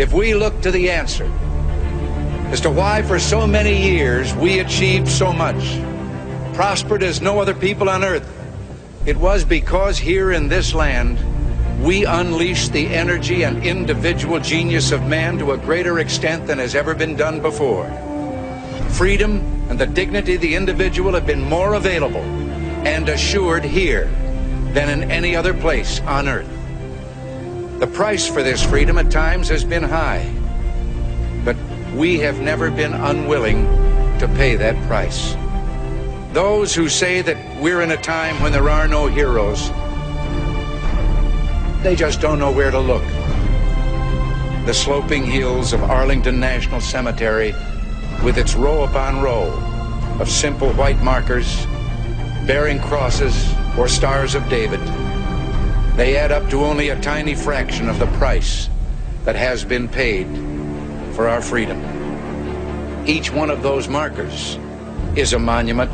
if we look to the answer as to why for so many years we achieved so much, prospered as no other people on earth, it was because here in this land we unleashed the energy and individual genius of man to a greater extent than has ever been done before. Freedom and the dignity of the individual have been more available and assured here than in any other place on earth. The price for this freedom at times has been high, but we have never been unwilling to pay that price. Those who say that we're in a time when there are no heroes, they just don't know where to look. The sloping hills of Arlington National Cemetery, with its row upon row of simple white markers bearing crosses or stars of David, they add up to only a tiny fraction of the price that has been paid for our freedom. Each one of those markers is a monument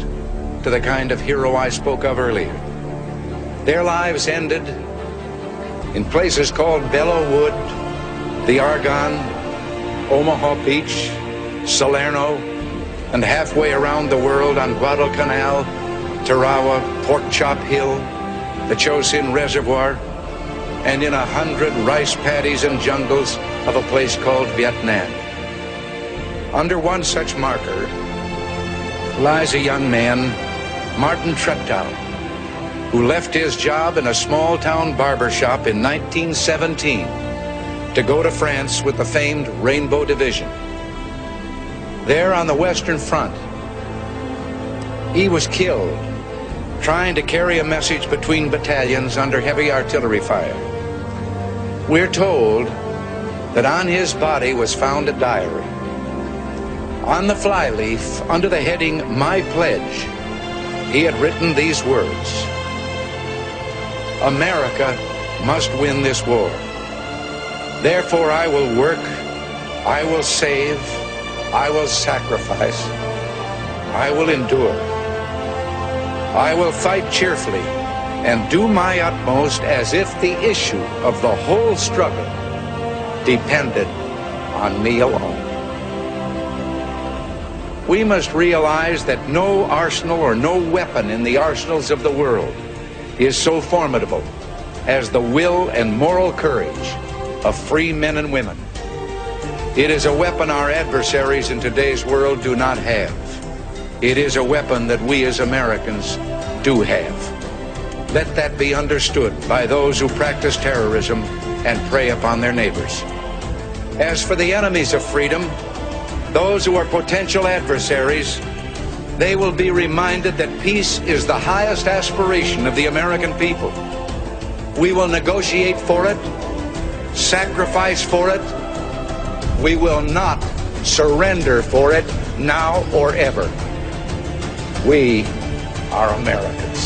to the kind of hero I spoke of earlier. Their lives ended in places called Belleau Wood, the Argonne, Omaha Beach, Salerno, and halfway around the world on Guadalcanal, Tarawa, Pork Chop Hill, the Chosin Reservoir, and in 100 rice paddies and jungles of a place called Vietnam. Under one such marker lies a young man, Martin Treptow, who left his job in a small-town barber shop in 1917 to go to France with the famed Rainbow Division. There on the Western Front, he was killed trying to carry a message between battalions under heavy artillery fire. We're told that on his body was found a diary. On the flyleaf, under the heading, "My Pledge," he had written these words: "America must win this war. Therefore I will work, I will save, I will sacrifice, I will endure. I will fight cheerfully and do my utmost as if the issue of the whole struggle depended on me alone." We must realize that no arsenal or no weapon in the arsenals of the world is so formidable as the will and moral courage of free men and women. It is a weapon our adversaries in today's world do not have. It is a weapon that we as Americans do have. Let that be understood by those who practice terrorism and prey upon their neighbors. As for the enemies of freedom, those who are potential adversaries, they will be reminded that peace is the highest aspiration of the American people. We will negotiate for it, sacrifice for it. We will not surrender for it now or ever. We are Americans.